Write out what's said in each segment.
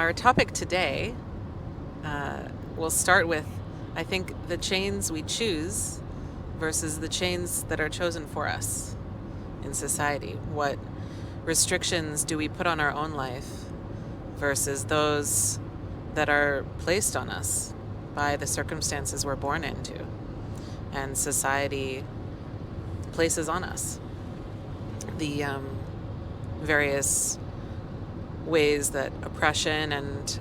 our topic today will start with, I think, the chains we choose versus the chains that are chosen for us in society. What restrictions do we put on our own life versus those that are placed on us by the circumstances we're born into and society places on us? The various ways that oppression and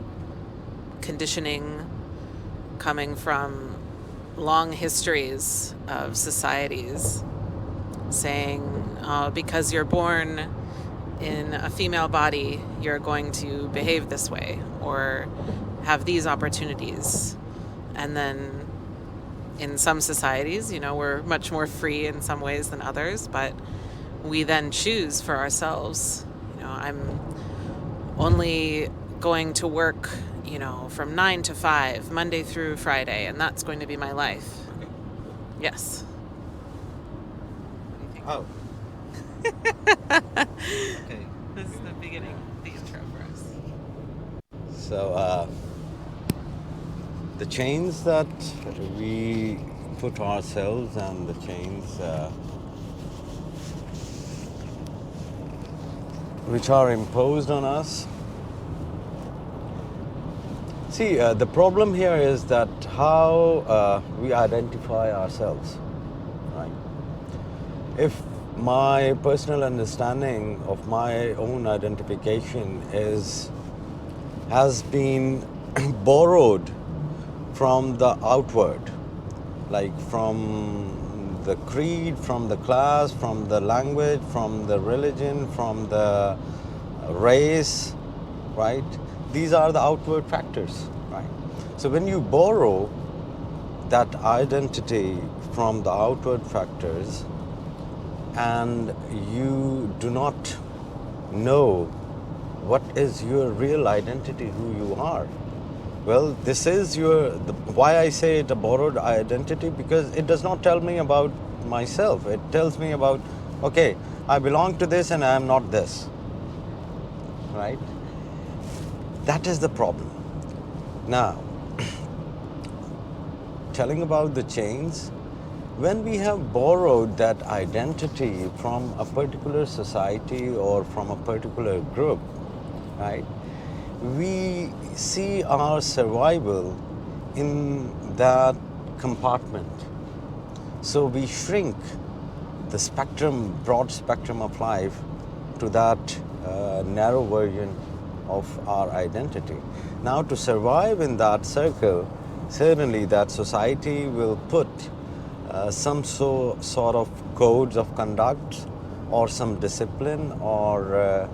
conditioning coming from long histories of societies saying, because you're born in a female body, you're going to behave this way or have these opportunities. And then in some societies, we're much more free in some ways than others, but we then choose for ourselves. I'm only going to work, from 9 to 5, Monday through Friday, and that's going to be my life. Okay. Yes. Oh. Okay. This is the beginning, the intro for us. So, the chains that we put ourselves and the chains which are imposed on us. See, the problem here is that how we identify ourselves, right? If my personal understanding of my own identification has been borrowed from the outward, like from the creed, from the class, from the language, from the religion, from the race, right? These are the outward factors, right? So when you borrow that identity from the outward factors and you do not know what is your real identity, who you are, well, this is why I say it a borrowed identity, because it does not tell me about myself. It tells me about, okay, I belong to this and I am not this, right? That is the problem. Now, telling about the chains, when we have borrowed that identity from a particular society or from a particular group, right, we see our survival in that compartment. So we shrink the spectrum, broad spectrum of life to that narrow version of our identity. Now, to survive in that circle, certainly that society will put some sort of codes of conduct or some discipline, or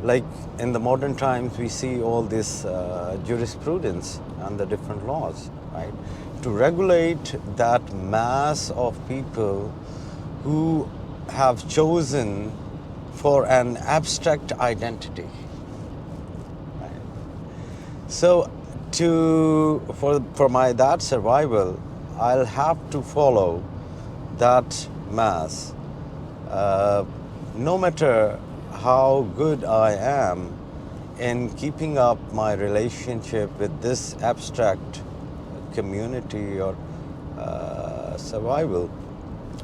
like in the modern times we see all this jurisprudence and the different laws, right, to regulate that mass of people who have chosen for an abstract identity. So for my that survival, I'll have to follow that mass. No matter how good I am in keeping up my relationship with this abstract community or survival,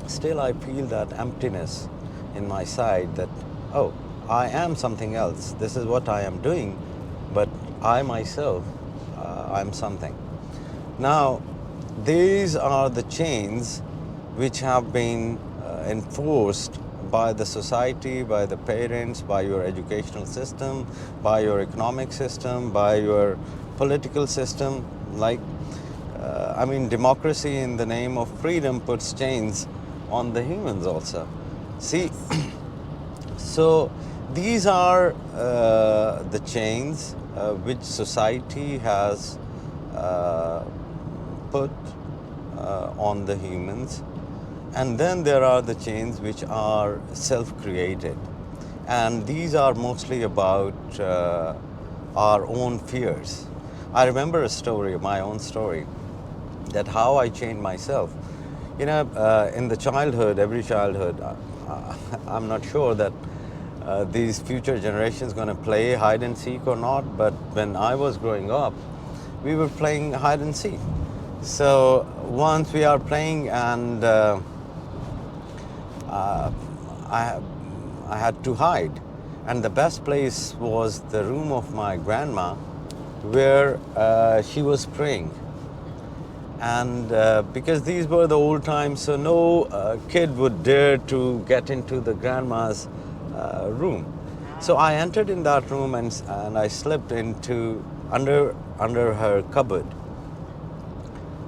still I feel that emptiness in my side that, oh, I am something else. This is what I am doing, but I myself, I'm something. Now, these are the chains which have been enforced by the society, by the parents, by your educational system, by your economic system, by your political system. Like, democracy in the name of freedom puts chains on the humans also. See, so these are the chains which society has put on the humans. And then there are the chains which are self-created. And these are mostly about our own fears. I remember a story, my own story, that how I changed myself. In the childhood, every childhood, I'm not sure that these future generations going to play hide and seek or not, but when I was growing up, we were playing hide and seek. So once we are playing, and I, I had to hide. And the best place was the room of my grandma, where she was praying. And because these were the old times, so no kid would dare to get into the grandma's room. So I entered in that room, and I slipped into under her cupboard.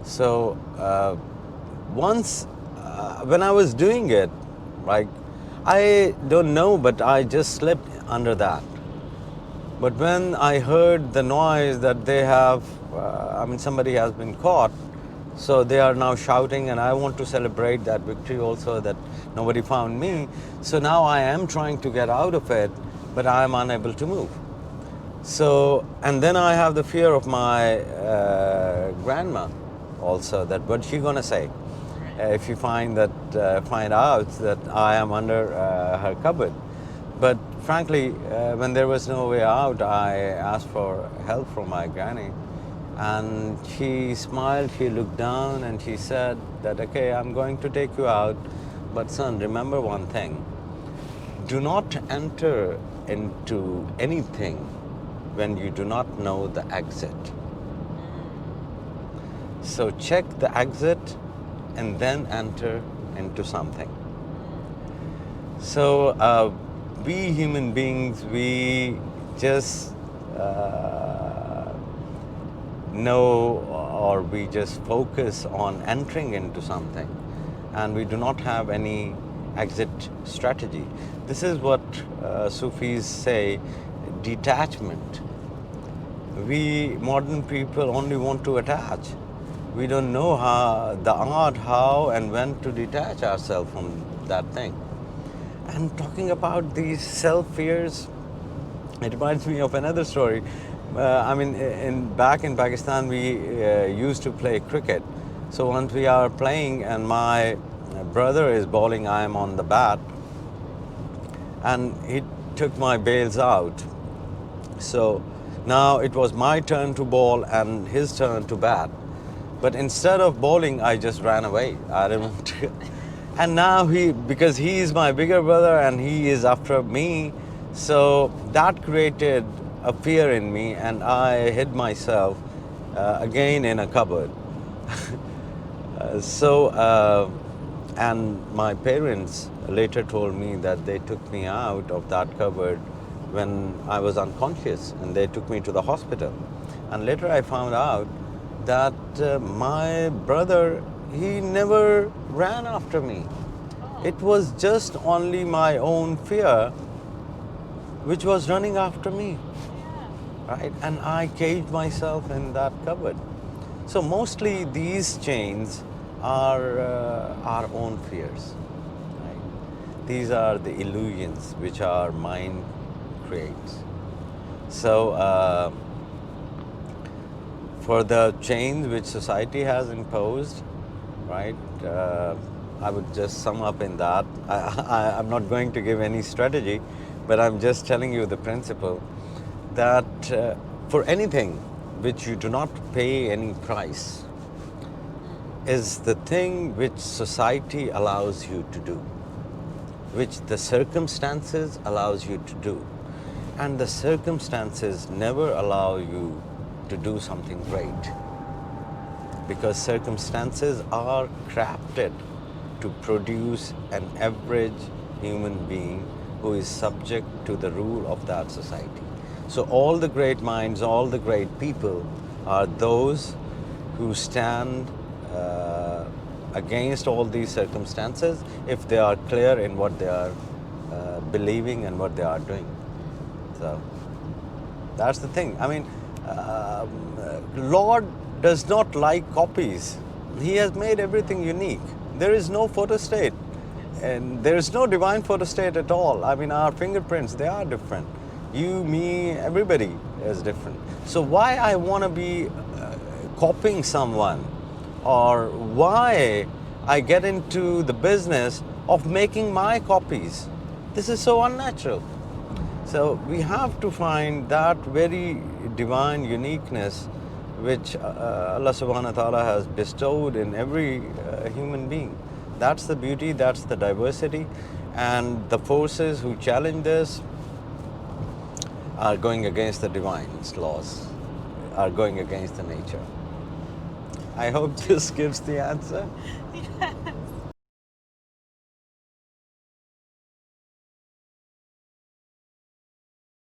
So once when I was doing it, like, I don't know, but I just slipped under that. But when I heard the noise that they have, somebody has been caught, so they are now shouting, and I want to celebrate that victory also, that nobody found me. So now I am trying to get out of it, but I am unable to move. So, and then I have the fear of my grandma also, that what's she gonna say if you find out that I am under her cupboard. But frankly, when there was no way out, I asked for help from my granny, and she smiled, she looked down, and she said that, okay, I'm going to take you out, but son, remember one thing: do not enter into anything when you do not know the exit. So check the exit and then enter into something. So we human beings, we just know, or we just focus on entering into something, and we do not have any exit strategy. This is what Sufis say, detachment. We modern people only want to attach. We don't know the art, how and when to detach ourselves from that thing. And talking about these self-fears, it reminds me of another story. Back in Pakistan, we used to play cricket. So once we are playing, and my brother is bowling, I am on the bat, and he took my bails out. So now it was my turn to bowl and his turn to bat. But instead of bowling, I just ran away. I didn't want to. And now because he is my bigger brother and he is after me, so that created a fear in me, and I hid myself again in a cupboard. And my parents later told me that they took me out of that cupboard when I was unconscious, and they took me to the hospital. And later I found out that my brother, he never ran after me. It was just only my own fear which was running after me, right? And I caged myself in that cupboard. So mostly these chains are our own fears, right? These are the illusions which our mind creates. So for the chains which society has imposed, right, I would just sum up in that. I'm not going to give any strategy, but I'm just telling you the principle that for anything which you do not pay any price is the thing which society allows you to do, which the circumstances allows you to do. And the circumstances never allow you to do something great, because circumstances are crafted to produce an average human being who is subject to the rule of that society. So all the great minds, all the great people are those who stand against all these circumstances if they are clear in what they are believing and what they are doing. So that's the thing. Lord does not like copies. He has made everything unique. There is no photostat, and there is no divine photostat at all. Our fingerprints, they are different. You, me, everybody is different. So why I want to be copying someone, or why I get into the business of making my copies? This is so unnatural. So we have to find that very divine uniqueness which Allah subhanahu wa ta'ala has bestowed in every human being. That's the beauty, that's the diversity, and the forces who challenge this are going against the divine's laws, are going against the nature. I hope this gives the answer. Yeah.